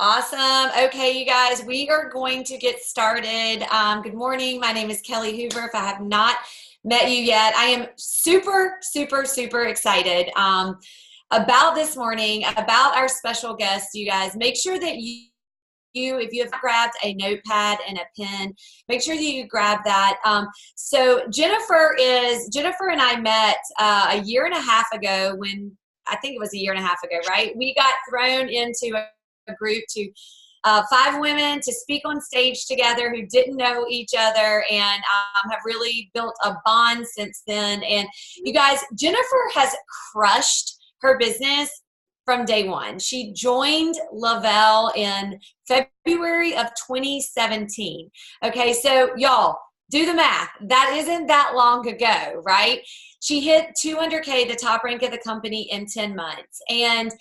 Awesome. Okay, you guys, we are going to get started. Good morning. My name is Kelly Hoover. If I have not met you yet, I am super, super, super excited about this morning, about our special guest, you guys. Make sure that if you have grabbed a notepad and a pen, make sure that you grab that. So Jennifer and I met a year and a half ago when I think it was a year and a half ago, right? We got thrown into a group to 5 women to speak on stage together who didn't know each other and have really built a bond since then. And you guys, Jennifer has crushed her business from day one. She joined Lavelle in February of 2017. Okay, so y'all, do the math. That isn't that long ago, right? She hit 200K, the top rank of the company, in 10 months. And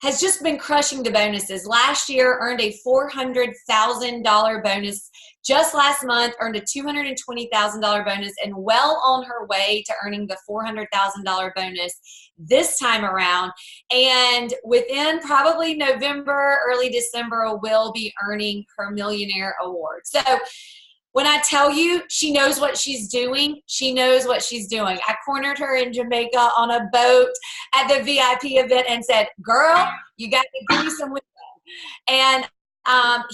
has just been crushing the bonuses. Last year, earned a $400,000 bonus. Just last month, earned a $220,000 bonus, and well on her way to earning the $400,000 bonus this time around. And within probably November, early December, will be earning her Millionaire Award. So when I tell you she knows what she's doing, she knows what she's doing. I cornered her in Jamaica on a boat at the VIP event and said, girl, you got to give me some wisdom. And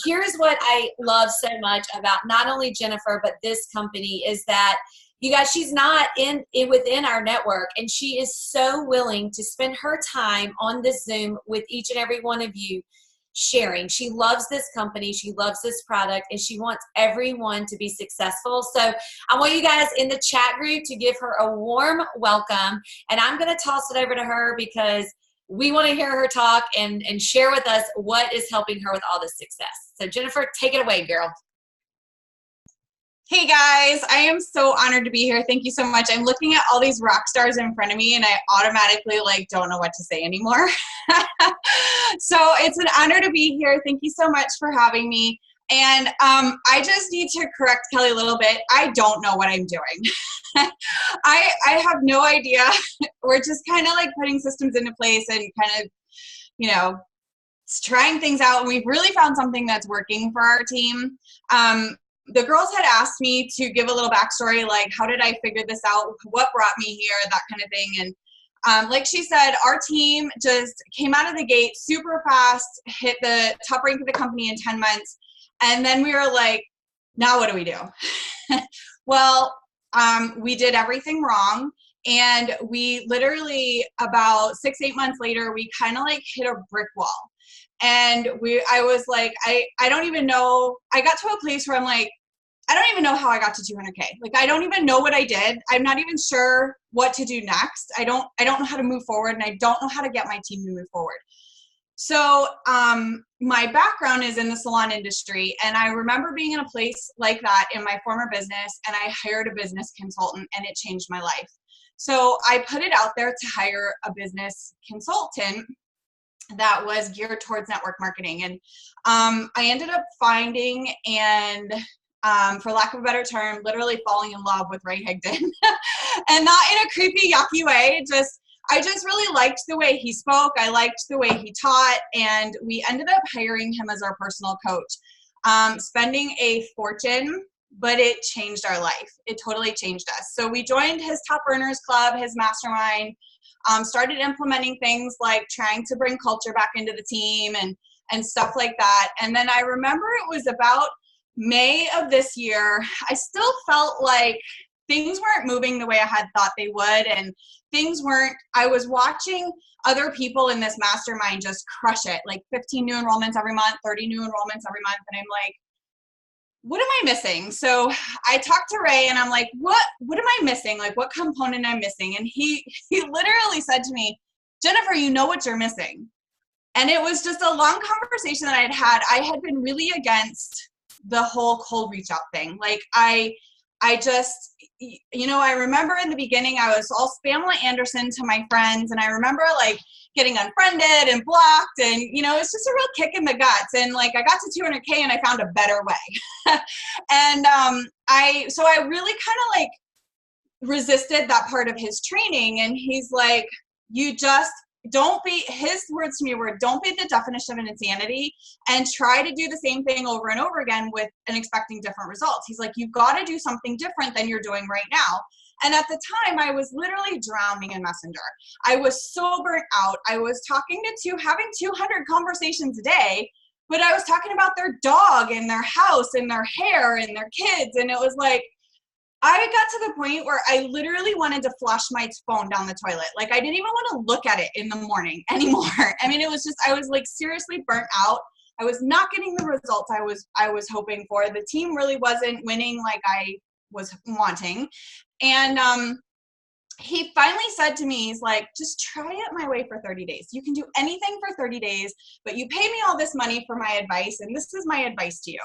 here's what I love so much about not only Jennifer, but this company is that, you guys, she's not within our network, and she is so willing to spend her time on this Zoom with each and every one of you, sharing. She loves this company, she loves this product, and she wants everyone to be successful. So I want you guys in the chat group to give her a warm welcome, and I'm going to toss it over to her because we want to hear her talk and share with us what is helping her with all this success. So Jennifer, take it away, girl. Hey guys, I am so honored to be here. Thank you so much. I'm looking at all these rock stars in front of me and I automatically don't know what to say anymore. So it's an honor to be here. Thank you so much for having me. And I just need to correct Kelly a little bit. I don't know what I'm doing. I have no idea. We're just kind of putting systems into place and kind of, trying things out. And we've really found something that's working for our team. The girls had asked me to give a little backstory, how did I figure this out? What brought me here? That kind of thing. And like she said, our team just came out of the gate super fast, hit the top rank of the company in 10 months. And then we were like, now what do we do? Well, we did everything wrong. And we literally about 6-8 months later, we kind of hit a brick wall. And I was like, I don't even know. I got to a place where I'm like, I don't even know how I got to 200K. I don't even know what I did. I'm not even sure what to do next. I don't know how to move forward, and I don't know how to get my team to move forward. So my background is in the salon industry, and I remember being in a place like that in my former business, and I hired a business consultant, and it changed my life. So I put it out there to hire a business consultant that was geared towards network marketing. And I ended up finding and, for lack of a better term, literally falling in love with Ray Higdon. And not in a creepy, yucky way. I just really liked the way he spoke. I liked the way he taught. And we ended up hiring him as our personal coach, spending a fortune, but it changed our life. It totally changed us. So we joined his Top Earners Club, his mastermind, started implementing things like trying to bring culture back into the team and stuff like that. And then I remember it was about May of this year, I still felt like things weren't moving the way I had thought they would. And I was watching other people in this mastermind just crush it, 15 new enrollments every month, 30 new enrollments every month. And I'm like, what am I missing? So I talked to Ray and I'm like, what am I missing? What component I'm missing? And he literally said to me, Jennifer, you know what you're missing. And it was just a long conversation that I had been really against the whole cold reach out thing. I just, I remember in the beginning, I was all Spamla Anderson to my friends. And I remember getting unfriended and blocked. And, it's just a real kick in the guts. And I got to 200K and I found a better way. And I really kind of resisted that part of his training. And he's like, you just his words to me were, don't be the definition of insanity and try to do the same thing over and over again and expecting different results. He's like, you've got to do something different than you're doing right now. And at the time, I was literally drowning in Messenger. I was so burnt out. I was having 200 conversations a day, but I was talking about their dog and their house and their hair and their kids. And it was like, I got to the point where I literally wanted to flush my phone down the toilet. Like, I didn't even want to look at it in the morning anymore. I mean, it was just, I was like seriously burnt out. I was not getting the results I was hoping for. The team really wasn't winning like I was wanting. And he finally said to me, he's like, just try it my way for 30 days. You can do anything for 30 days, but you pay me all this money for my advice, and this is my advice to you.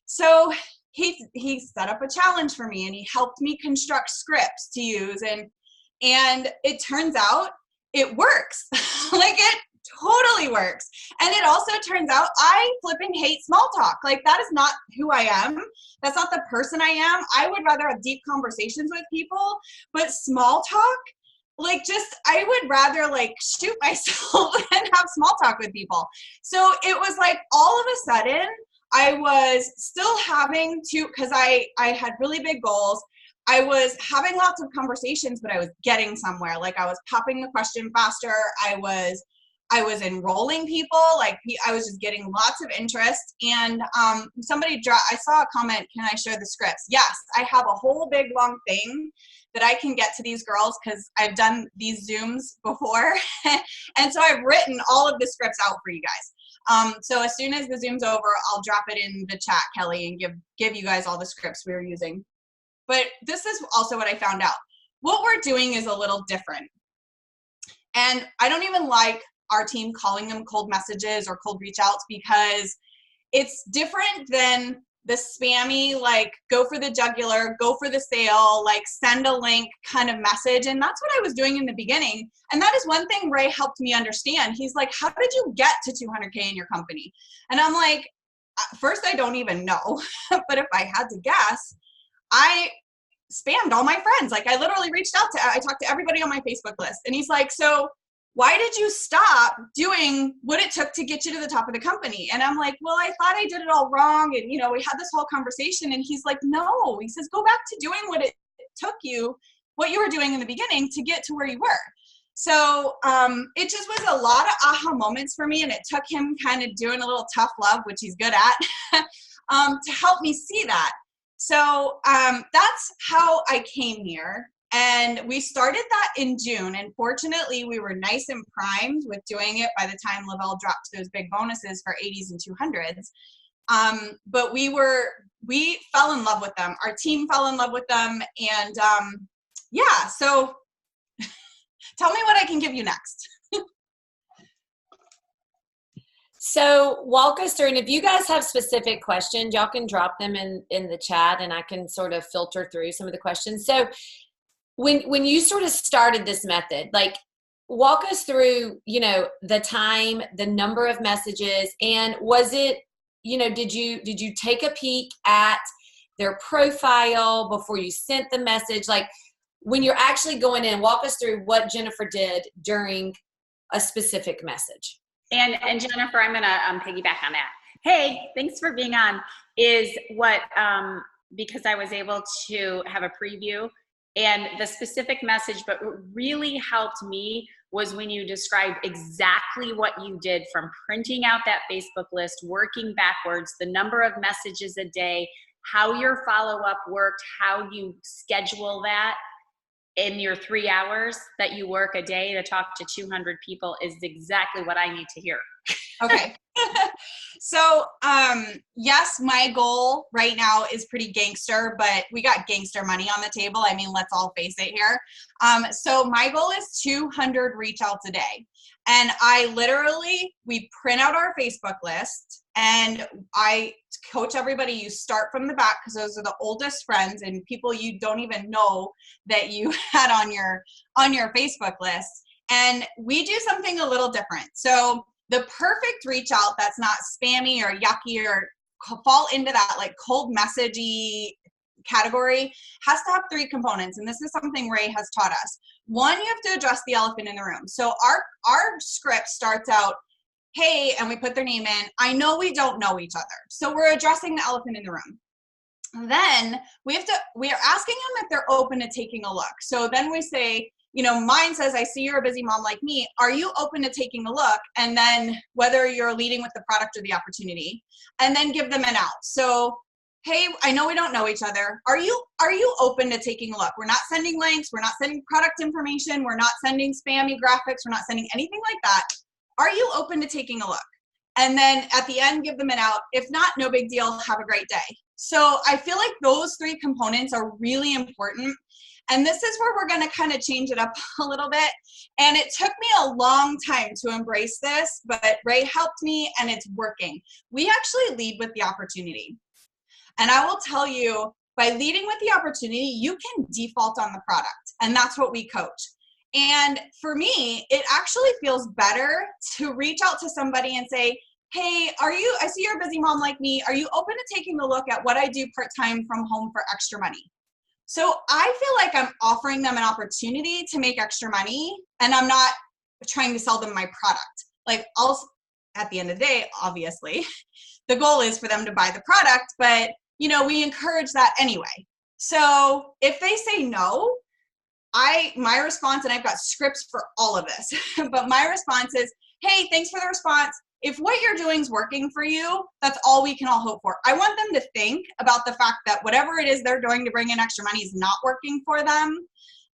So he set up a challenge for me, and he helped me construct scripts to use, and it turns out it works. Like, it totally works. And it also turns out I flipping hate small talk. Like, that is not who I am. That's not the person I am. I would rather have deep conversations with people, but small talk, like, just, I would rather like shoot myself than have small talk with people. So it was like, all of a sudden I was still having to, because I had really big goals. I was having lots of conversations, but I was getting somewhere. Like, I was popping the question faster. I was enrolling people. Like, I was just getting lots of interest. And I saw a comment, can I share the scripts? Yes, I have a whole big long thing that I can get to these girls because I've done these Zooms before. And so I've written all of the scripts out for you guys. So as soon as the Zoom's over, I'll drop it in the chat, Kelly, and give you guys all the scripts we were using. But this is also what I found out. What we're doing is a little different. And I don't even like our team calling them cold messages or cold reach outs, because it's different than the spammy, like, go for the jugular, go for the sale, like, send a link kind of message. And that's what I was doing in the beginning. And that is one thing Ray helped me understand. He's like, how did you get to 200K in your company? And I'm like, first, I don't even know. But if I had to guess, I spammed all my friends. Like, I literally I talked to everybody on my Facebook list. And he's like, so why did you stop doing what it took to get you to the top of the company? And I'm like, well, I thought I did it all wrong. And, we had this whole conversation, and he's like, no, he says, go back to doing what it took you, what you were doing in the beginning to get to where you were. So it just was a lot of aha moments for me. And it took him kind of doing a little tough love, which he's good at, to help me see that. So that's how I came here. And we started that in June. And fortunately, we were nice and primed with doing it by the time Lavelle dropped those big bonuses for 80s and 200s. But we fell in love with them. Our team fell in love with them. And yeah, so tell me what I can give you next. So walk us through, and if you guys have specific questions, y'all can drop them in the chat, and I can sort of filter through some of the questions. So when you sort of started this method, like, walk us through, the time, the number of messages, and was it, did you take a peek at their profile before you sent the message? Like, when you're actually going in, walk us through what Jennifer did during a specific message. And Jennifer, I'm going to piggyback on that. Hey, thanks for being on. Is what, because I was able to have a preview and the specific message, but what really helped me was when you described exactly what you did, from printing out that Facebook list, working backwards, the number of messages a day, how your follow-up worked, how you schedule that in your 3 hours that you work a day to talk to 200 people is exactly what I need to hear. Okay. So, yes, my goal right now is pretty gangster, but we got gangster money on the table. I mean, let's all face it here. So my goal is 200 reach outs a day. And we print out our Facebook list, and I coach everybody. You start from the back, because those are the oldest friends and people you don't even know that you had on your Facebook list. And we do something a little different. So the perfect reach out that's not spammy or yucky or fall into that like cold messagey category has to have 3 components. And this is something Ray has taught us. One, you have to address the elephant in the room. So our script starts out, hey, and we put their name in. I know we don't know each other. So we're addressing the elephant in the room. Then we are asking them if they're open to taking a look. So then we say, you know, mine says, I see you're a busy mom like me. Are you open to taking a look? And then whether you're leading with the product or the opportunity, and then give them an out. So, hey, I know we don't know each other. Are you open to taking a look? We're not sending links. We're not sending product information. We're not sending spammy graphics. We're not sending anything like that. Are you open to taking a look? And then at the end, give them an out. If not, no big deal. Have a great day. So I feel like those three components are really important. And this is where we're going to kind of change it up a little bit. And it took me a long time to embrace this, but Ray helped me and it's working. We actually lead with the opportunity. And I will tell you, by leading with the opportunity, you can default on the product. And that's what we coach. And for me, it actually feels better to reach out to somebody and say, hey, I see you're a busy mom like me. Are you open to taking a look at what I do part-time from home for extra money? So I feel like I'm offering them an opportunity to make extra money, and I'm not trying to sell them my product. Like, at the end of the day, obviously, the goal is for them to buy the product, but you know, we encourage that anyway. So if they say no, my response, and I've got scripts for all of this, but my response is, hey, thanks for the response. If what you're doing is working for you, that's all we can all hope for. I want them to think about the fact that whatever it is they're doing to bring in extra money is not working for them.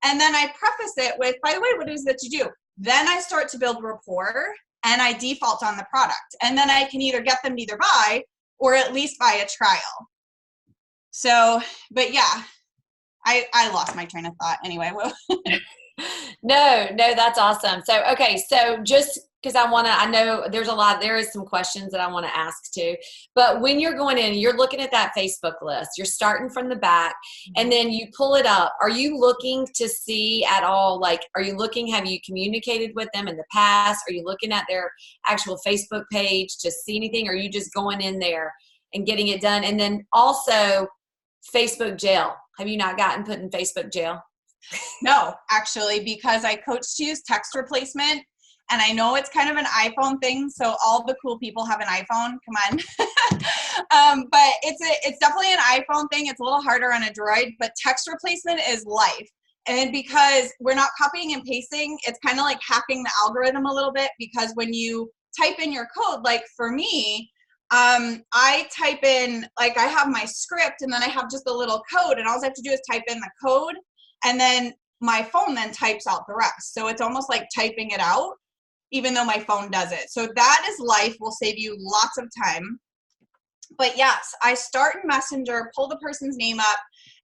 And then I preface it with, by the way, what is that you do? Then I start to build rapport and I default on the product. And then I can either get them to either buy or at least buy a trial. So, but yeah, I lost my train of thought anyway. No, that's awesome. So, okay. So just because I know there is some questions that I want to ask too, but when you're going in, you're looking at that Facebook list, you're starting from the back and then you pull it up. Are you looking to see at all, like, have you communicated with them in the past? Are you looking at their actual Facebook page to see anything? Or are you just going in there and getting it done? And then also Facebook jail. Have you not gotten put in Facebook jail? No, actually, because I coach to use text replacement, and I know it's kind of an iPhone thing, so all the cool people have an iPhone. Come on. But it's definitely an iPhone thing. It's a little harder on Android, but text replacement is life. And because we're not copying and pasting, it's kind of like hacking the algorithm a little bit, because when you type in your code, like for me, I type in, like I have my script and then I have just a little code, and all I have to do is type in the code, and then my phone then types out the rest. So it's almost like typing it out, even though my phone does it. So that is life, will save you lots of time. But yes, I start in Messenger, pull the person's name up,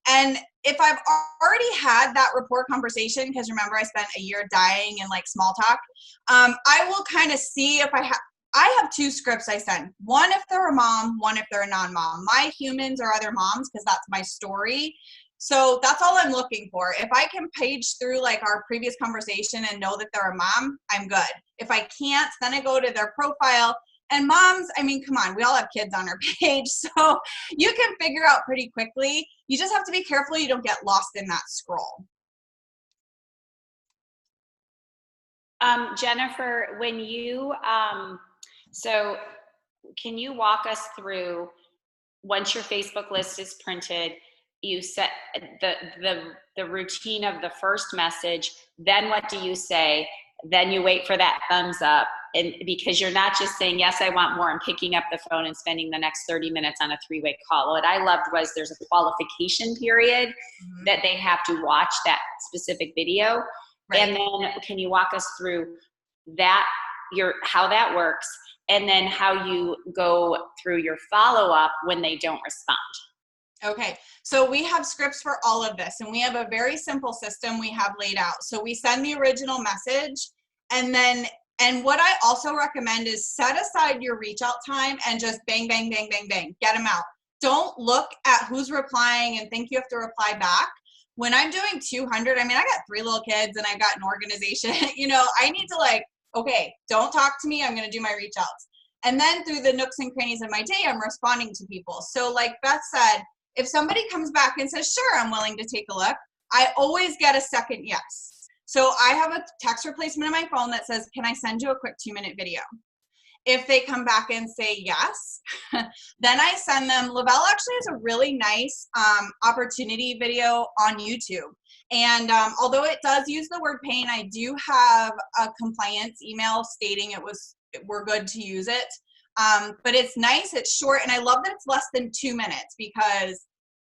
and if I've already had that rapport conversation, because remember I spent a year dying in like small talk, I will kind of see if I have two scripts I send. One if they're a mom, one if they're a non-mom. My humans are other moms, because that's my story. So that's all I'm looking for. If I can page through like our previous conversation and know that they're a mom, I'm good. If I can't, then I go to their profile. And moms, I mean, come on, we all have kids on our page, so you can figure out pretty quickly. You just have to be careful you don't get lost in that scroll. Jennifer, when you, so can you walk us through, once your Facebook list is printed, you set the routine of the first message, then what do you say? Then you wait for that thumbs up, and because you're not just saying, yes, I want more, and picking up the phone and spending the next 30 minutes on a 3-way call. What I loved was there's a qualification period that they have to watch that specific video. Right. And then can you walk us through that, how that works, and then how you go through your follow-up when they don't respond? Okay, so we have scripts for all of this, and we have a very simple system we have laid out. So we send the original message, and what I also recommend is set aside your reach out time and just bang, bang, bang, bang, bang, get them out. Don't look at who's replying and think you have to reply back. When I'm doing 200, I mean, I got 3 little kids and I got an organization, you know, I need to like, okay, don't talk to me, I'm gonna do my reach outs. And then through the nooks and crannies of my day, I'm responding to people. So like Beth said, if somebody comes back and says, sure, I'm willing to take a look, I always get a second yes. So I have a text replacement on my phone that says, can I send you a quick 2-minute video? If they come back and say yes, then I send them, Lavelle actually has a really nice opportunity video on YouTube. And although it does use the word pain, I do have a compliance email stating we're good to use it. But it's nice, it's short, and I love that it's less than 2 minutes, because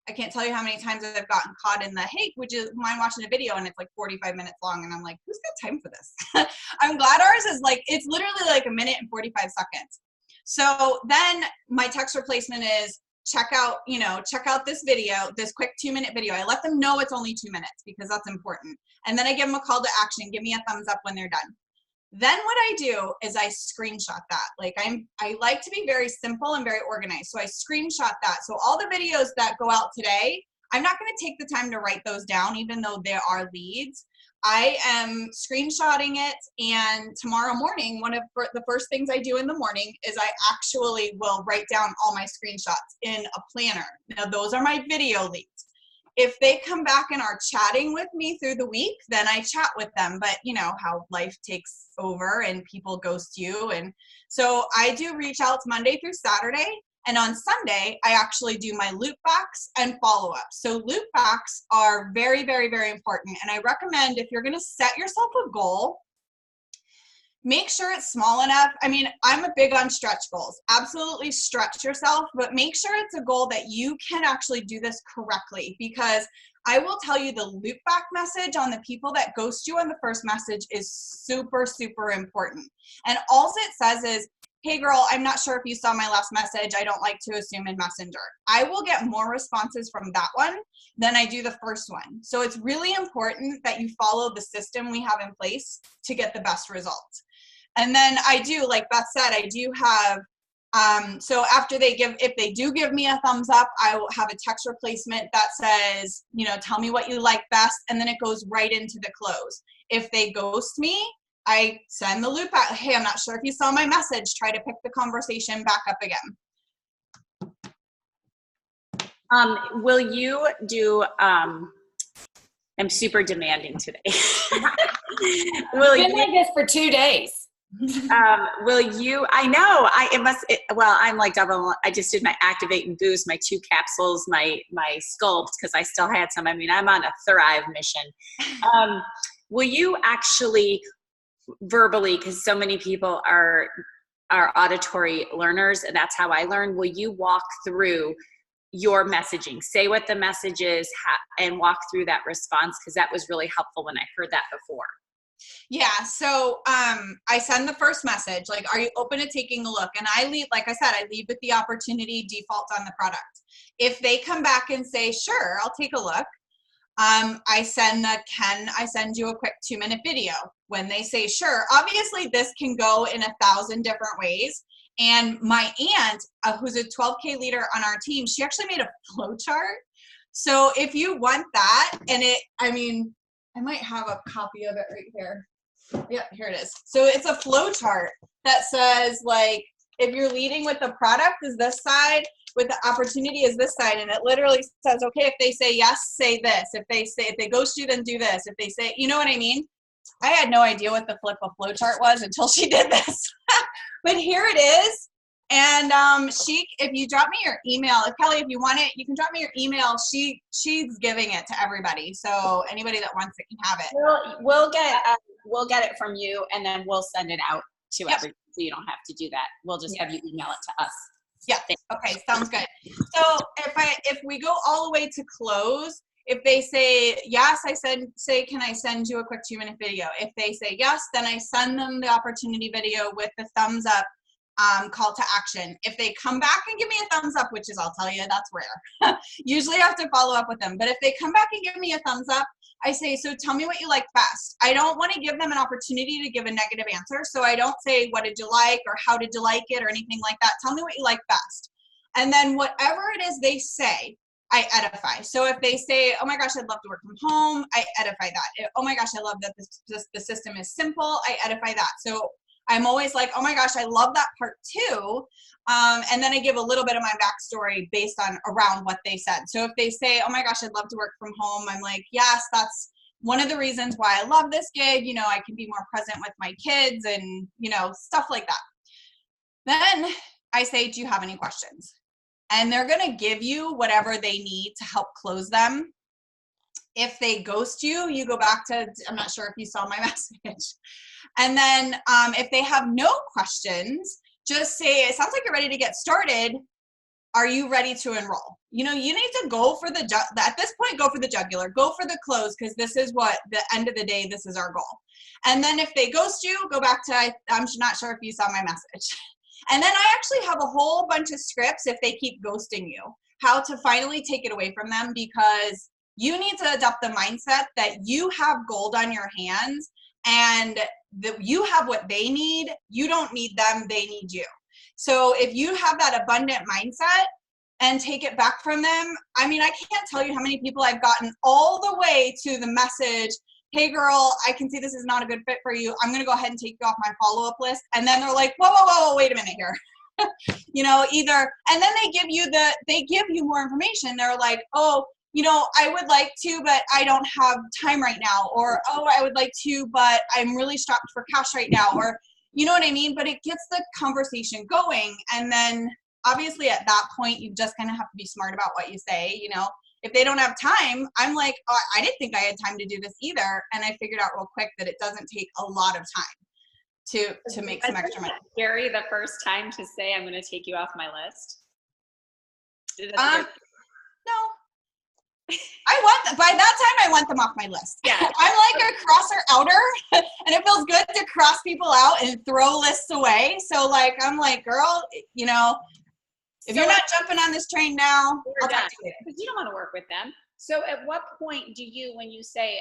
I can't tell you how many times I've gotten caught in the, hey, would you mind watching a video? And it's like 45 minutes long. And I'm like, who's got time for this? I'm glad ours is like, it's literally like 1 minute and 45 seconds. So then my text replacement is, check out this video, this quick 2-minute video. I let them know it's only 2 minutes because that's important. And then I give them a call to action. Give me a thumbs up when they're done. Then what I do is I screenshot that. Like I like to be very simple and very organized. So I screenshot that. So all the videos that go out today, I'm not going to take the time to write those down, even though there are leads. I am screenshotting it, and tomorrow morning, one of the first things I do in the morning is I actually will write down all my screenshots in a planner. Now those are my video leads. If they come back and are chatting with me through the week, then I chat with them. But you know how life takes over and people ghost you. And so I do reach out Monday through Saturday. And on Sunday, I actually do my loopbacks and follow-ups. So loopbacks are very, very, very important. And I recommend, if you're going to set yourself a goal, make sure it's small enough. I mean, I'm a big on stretch goals. Absolutely stretch yourself, but make sure it's a goal that you can actually do this correctly, because I will tell you the loop back message on the people that ghost you on the first message is super, super important. And all it says is, hey girl, I'm not sure if you saw my last message. I don't like to assume in Messenger. I will get more responses from that one than I do the first one. So it's really important that you follow the system we have in place to get the best results. And then I do, like Beth said, I do have, so after if they do give me a thumbs up, I will have a text replacement that says, tell me what you like best. And then it goes right into the close. If they ghost me, I send the loop out. Hey, I'm not sure if you saw my message. Try to pick the conversation back up again. Will you do, I'm super demanding today. Will you like this for 2 days? Will you, I know, I'm like double, I just did my Activate and Boost, my 2 capsules, my Sculpt, because I still had some. I mean, I'm on a Thrive mission. Will you actually verbally, because so many people are auditory learners, and that's how I learn, will you walk through your messaging, say what the message is, and walk through that response? Because that was really helpful when I heard that before. Yeah, so I send the first message, like, are you open to taking a look? And I leave, like I said, I leave with the opportunity default on the product. If they come back and say, sure, I'll take a look, I send you a quick 2-minute video. When they say sure, obviously this can go in 1,000 different ways. And my aunt, who's a 12K leader on our team, she actually made a flow chart. So if you want that, and I might have a copy of it right here. Yep, here it is. So it's a flow chart that says, like, if you're leading with the product is this side, with the opportunity is this side. And it literally says, okay, if they say yes, say this. If they ghost you, then do this. If they say, you know what I mean? I had no idea what the flip of flow chart was until she did this. But here it is. And if you drop me your email, Kelly, if you want it, you can drop me your email. She's giving it to everybody. So anybody that wants it can have it. We'll get it from you, and then we'll send it out to everybody. So you don't have to do that. We'll just have you email it to us. Yeah. Okay. Sounds good. So if we go all the way to close, if they say yes, can I send you a quick 2-minute video? If they say yes, then I send them the opportunity video with the thumbs up call to action. If they come back and give me a thumbs up, which is, I'll tell you, that's rare. Usually I have to follow up with them. But if they come back and give me a thumbs up, I say, so tell me what you like best. I don't want to give them an opportunity to give a negative answer. So I don't say, what did you like, or how did you like it, or anything like that. Tell me what you like best. And then whatever it is they say, I edify. So if they say, oh my gosh, I'd love to work from home, I edify that. Oh my gosh, I love that the system is simple, I edify that. So I'm always like, oh my gosh, I love that part too. And then I give a little bit of my backstory based on around what they said. So if they say, oh my gosh, I'd love to work from home, I'm like, yes, one of the reasons why I love this gig, you know, I can be more present with my kids and, you know, stuff like that. Then I say, do you have any questions? And they're going to give you whatever they need to help close them. If they ghost you, you go back to, I'm not sure if you saw my message. And then if they have no questions, just say, it sounds like you're ready to get started. Are you ready to enroll? You know, you need to go for at this point, go for the jugular, go for the close, because this is what, the end of the day, this is our goal. And then if they ghost you, go back to, I'm not sure if you saw my message. And then I actually have a whole bunch of scripts if they keep ghosting you, how to finally take it away from them, because you need to adopt the mindset that you have gold on your hands and that you have what they need. You don't need them, they need you. So if you have that abundant mindset and take it back from them, I mean, I can't tell you how many people I've gotten all the way to the message, hey girl, I can see this is not a good fit for you. I'm going to go ahead and take you off my follow-up list. And then they're like, whoa, wait a minute here. You know, either, and then they give you more information. They're like, oh, you know, I would like to, but I don't have time right now. Or, oh, I would like to, but I'm really strapped for cash right now. Or, you know what I mean? But it gets the conversation going. And then obviously at that point, you just kind of have to be smart about what you say. You know, if they don't have time, I'm like, oh, I didn't think I had time to do this either. And I figured out real quick that it doesn't take a lot of time to make some extra money. Gary, the first time to say, I'm going to take you off my list? No. By that time I want them off my list. Yeah. I'm like a crosser outer, and it feels good to cross people out and throw lists away. So like, I'm like, girl, you know, if you're not jumping on this train now, I'll talk to you later. Because you don't want to work with them. So at what point do you, when you say,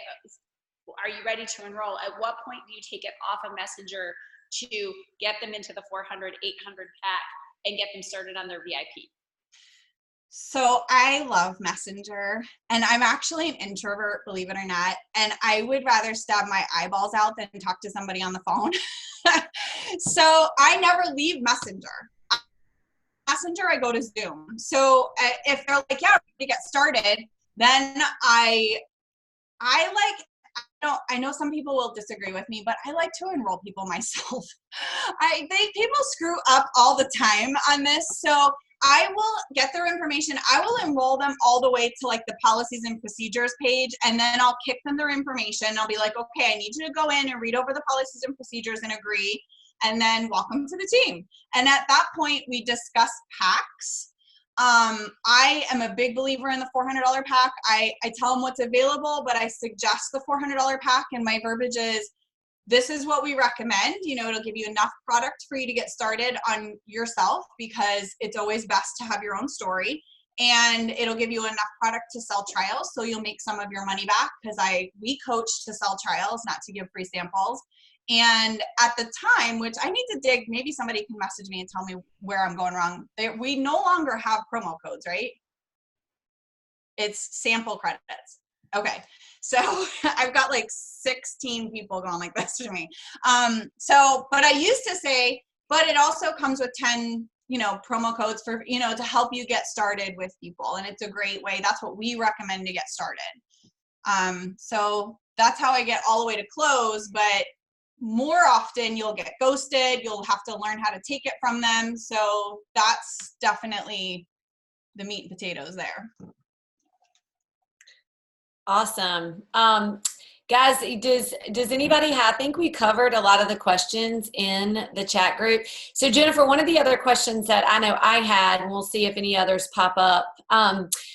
are you ready to enroll? At what point do you take it off of Messenger to get them into the 400, 800 pack and get them started on their VIP? So I love Messenger, and I'm actually an introvert, believe it or not, and I would rather stab my eyeballs out than talk to somebody on the phone. So I never leave Messenger. Messenger, I go to Zoom. So if they're like, yeah, we're ready to get started, then I know some people will disagree with me, but I like to enroll people myself. People screw up all the time on this. So I will get their information. I will enroll them all the way to like the policies and procedures page. And then I'll kick them their information. I'll be like, okay, I need you to go in and read over the policies and procedures and agree. And then welcome to the team. And at that point, we discuss packs. I am a big believer in the $400 pack. I tell them what's available, but I suggest the $400 pack, and my verbiage is, this is what we recommend. You know, it'll give you enough product for you to get started on yourself, because it's always best to have your own story, and it'll give you enough product to sell trials, so you'll make some of your money back, because we coach to sell trials, not to give free samples. And at the time, which I need to dig, maybe somebody can message me and tell me where I'm going wrong. We no longer have promo codes, right? It's sample credits. Okay. So I've got like 16 people going like this to me. But I used to say, but it also comes with 10, you know, promo codes for, you know, to help you get started with people. And it's a great way. That's what we recommend to get started. So that's how I get all the way to close. But more often you'll get ghosted. You'll have to learn how to take it from them. So that's definitely the meat and potatoes there. Awesome. Guys, does anybody I think we covered a lot of the questions in the chat group. So Jennifer, one of the other questions that I know I had, and we'll see if any others pop up.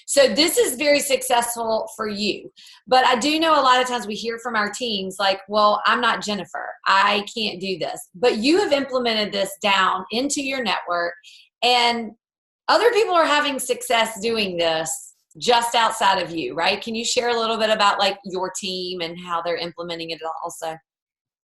So this is very successful for you, but I do know a lot of times we hear from our teams like, well, I'm not Jennifer, I can't do this, but you have implemented this down into your network, and other people are having success doing this just outside of you, right? Can you share a little bit about like your team and how they're implementing it also?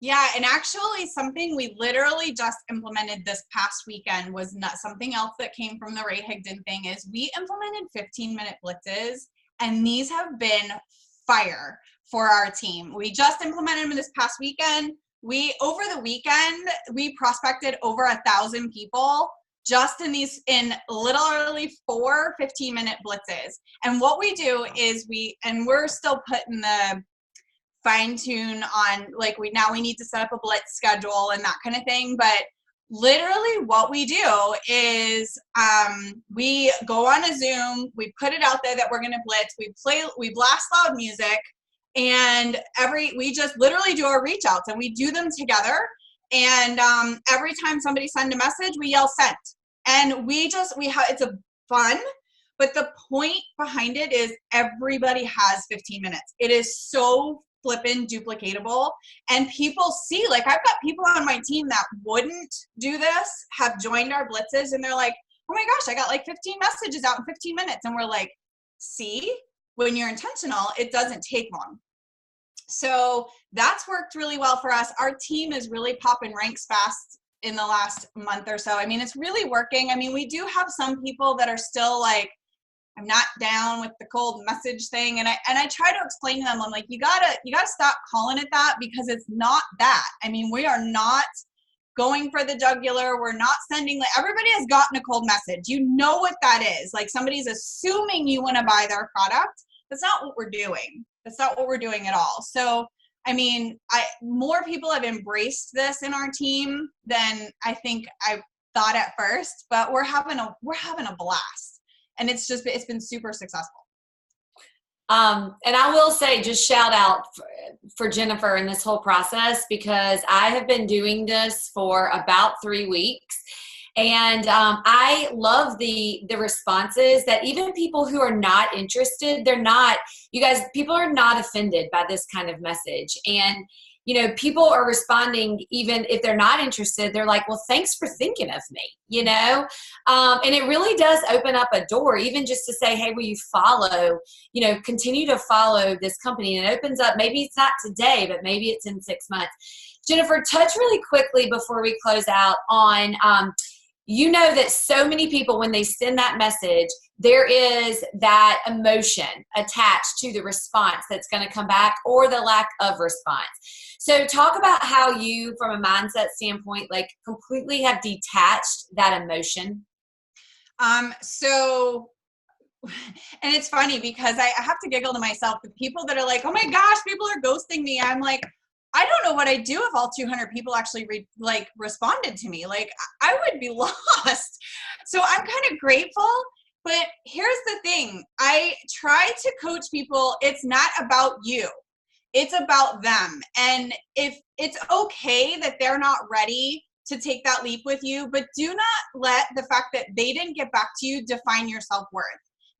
Yeah, and actually something we literally just implemented this past weekend was not something else that came from the Ray Higdon thing, is we implemented 15-minute blitzes, and these have been fire for our team. We just implemented them this past weekend. Over the weekend, we prospected over 1,000 people just in literally 4 15-minute blitzes. And what we do is we're still putting the fine tune on like we need to set up a blitz schedule and that kind of thing. But literally what we do is we go on a Zoom, we put it out there that we're going to blitz, we blast loud music, and we just literally do our reach outs and we do them together. And every time somebody sends a message, we yell sent. And it's a fun, but the point behind it is everybody has 15 minutes. It is so flippin' duplicatable, and people see, like, I've got people on my team that wouldn't do this, have joined our blitzes, and they're like, oh my gosh, I got like 15 messages out in 15 minutes. And we're like, see, when you're intentional, it doesn't take long. So that's worked really well for us. Our team is really popping ranks fast in the last month or so. I mean, it's really working. I mean, we do have some people that are still like, I'm not down with the cold message thing. And I try to explain to them, I'm like, you gotta stop calling it that, because it's not that. I mean, we are not going for the jugular. We're not sending, like, everybody has gotten a cold message. You know what that is. Like, somebody's assuming you want to buy their product. That's not what we're doing. That's not what we're doing at all. So, I mean, more people have embraced this in our team than I think I thought at first, but we're having a blast. And it's been super successful. And I will say, just shout out for Jennifer in this whole process, because I have been doing this for about 3 weeks. And I love the responses that even people who are not interested, people are not offended by this kind of message. And, you know, people are responding, even if they're not interested, they're like, well, thanks for thinking of me, you know? And it really does open up a door, even just to say, hey, will you continue to follow this company? And it opens up, maybe it's not today, but maybe it's in 6 months. Jennifer, touch really quickly before we close out on, you know that so many people, when they send that message, there is that emotion attached to the response that's going to come back, or the lack of response. So talk about how you, from a mindset standpoint, like completely have detached that emotion. And it's funny because I have to giggle to myself. The people that are like, oh my gosh, people are ghosting me. I'm like, I don't know what I'd do if all 200 people actually responded to me. Like, I would be lost. So I'm kind of grateful. But here's the thing. I try to coach people. It's not about you. It's about them. And if it's okay that they're not ready to take that leap with you, but do not let the fact that they didn't get back to you define your self-worth,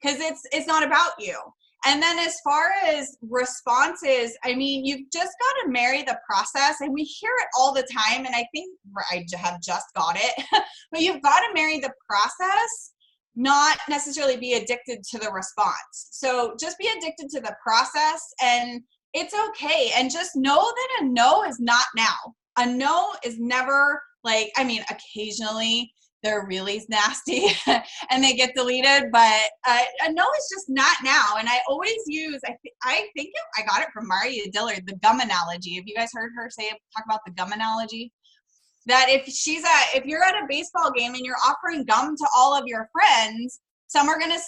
because it's not about you. And then as far as responses, I mean, you've just got to marry the process, and we hear it all the time, and I think I have just got it, but you've got to marry the process, not necessarily be addicted to the response. So just be addicted to the process, and it's okay. And just know that a no is not now. A no is never occasionally they're really nasty and they get deleted, but a no is just not now. And I always use, I got it from Maria Dillard, the gum analogy. Have you guys heard her talk about the gum analogy? That if you're at a baseball game and you're offering gum to all of your friends, some are going to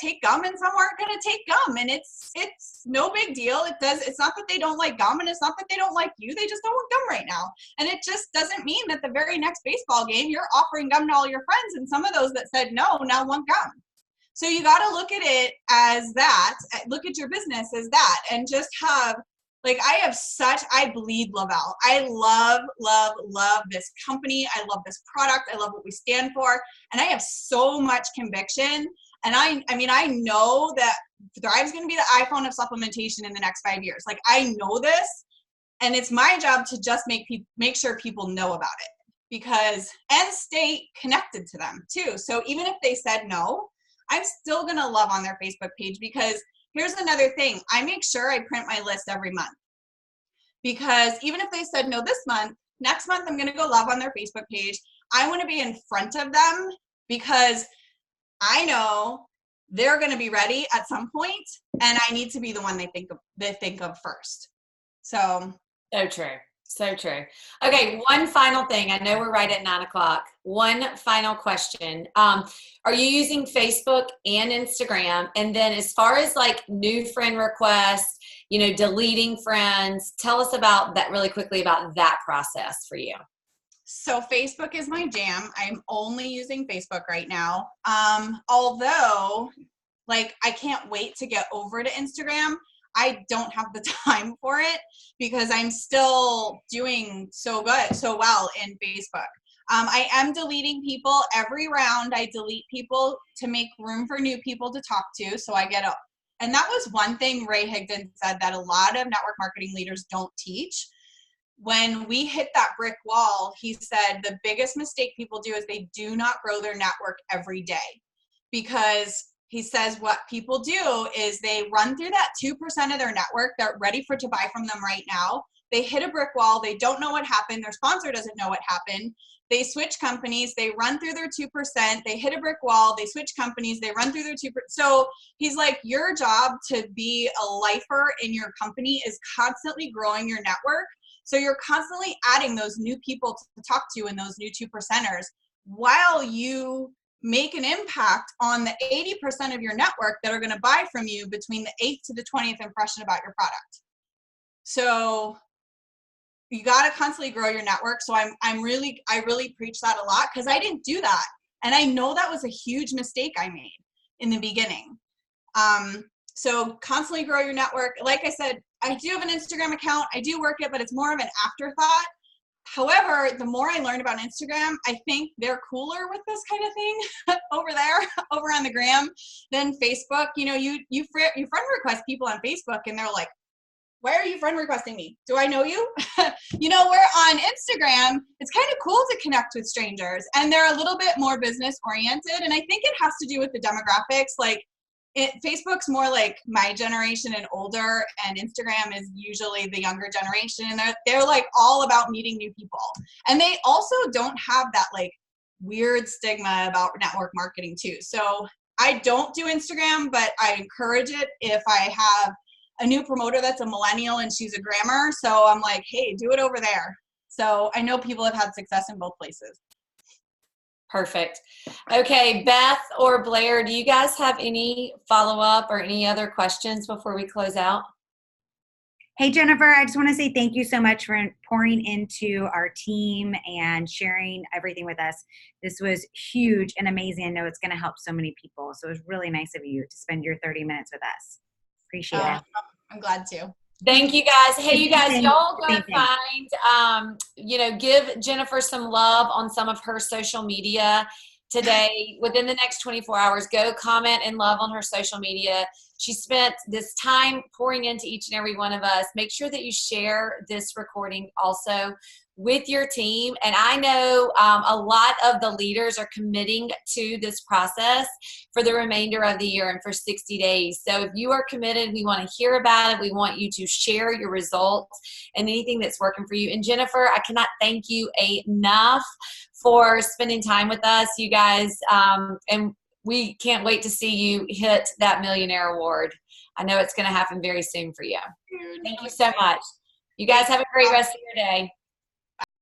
take gum and some aren't going to take gum. And it's no big deal. It's not that they don't like gum, and it's not that they don't like you. They just don't want gum right now. And it just doesn't mean that the very next baseball game, you're offering gum to all your friends, and some of those that said no now want gum. So you got to look at it as that, look at your business as that, and just have, I bleed Lavelle. I love this company. I love this product. I love what we stand for. And I have so much conviction. And I know that Thrive's going to be the iPhone of supplementation in the next 5 years. Like, I know this, and it's my job to just make sure people know about it, and stay connected to them too. So even if they said no, I'm still going to love on their Facebook page, because here's another thing. I make sure I print my list every month, because even if they said no this month, next month I'm going to go love on their Facebook page. I want to be in front of them, because I know they're going to be ready at some point, and I need to be the one they think of first. So true. So true. Okay, one final thing. I know we're right at 9 o'clock. One final question. Are you using Facebook and Instagram? And then as far as like new friend requests, deleting friends, tell us about that really quickly about that process for you. So Facebook is my jam. I'm only using Facebook right now. Although, like, I can't wait to get over to Instagram. I don't have the time for it because I'm still doing so well in Facebook. I am deleting people every round. I delete people to make room for new people to talk to. So I get up. And that was one thing Ray Higdon said that a lot of network marketing leaders don't teach. When we hit that brick wall, he said the biggest mistake people do is they do not grow their network every day, because he says what people do is they run through that 2% of their network that are ready to buy from them right now. They hit a brick wall. They don't know what happened. Their sponsor doesn't know what happened. They switch companies. They run through their 2%. They hit a brick wall. They switch companies. They run through their 2%. So he's like, your job to be a lifer in your company is constantly growing your network. So you're constantly adding those new people to talk to and those new 2%ers while you make an impact on the 80% of your network that are going to buy from you between the 8th to the 20th impression about your product. So you got to constantly grow your network. So I really preach that a lot because I didn't do that. And I know that was a huge mistake I made in the beginning. So constantly grow your network. Like I said, I do have an Instagram account. I do work it, but it's more of an afterthought. However, the more I learned about Instagram, I think they're cooler with this kind of thing over there, over on the gram, than Facebook. You friend request people on Facebook and they're like, why are you friend requesting me? Do I know you? Where on Instagram, it's kind of cool to connect with strangers and they're a little bit more business oriented. And I think it has to do with the demographics. Like Facebook's more like my generation and older, and Instagram is usually the younger generation. And they're like all about meeting new people. And they also don't have that like weird stigma about network marketing too. So I don't do Instagram, but I encourage it if I have a new promoter that's a millennial and she's a grammer. So I'm like, hey, do it over there. So I know people have had success in both places. Perfect. Okay, Beth or Blair, do you guys have any follow-up or any other questions before we close out? Hey, Jennifer, I just want to say thank you so much for pouring into our team and sharing everything with us. This was huge and amazing. I know it's going to help so many people. So it was really nice of you to spend your 30 minutes with us. Appreciate it. I'm glad to. Thank you guys. Hey, you guys, y'all go find, give Jennifer some love on some of her social media today. Within the next 24 hours, go comment and love on her social media. She spent this time pouring into each and every one of us. Make sure that you share this recording also with your team. And I know a lot of the leaders are committing to this process for the remainder of the year and for 60 days. So if you are committed, we want to hear about it. We want you to share your results and anything that's working for you. And Jennifer, I cannot thank you enough for spending time with us, you guys. And we can't wait to see you hit that millionaire award. I know it's going to happen very soon for you. Thank you so much. You guys have a great rest of your day.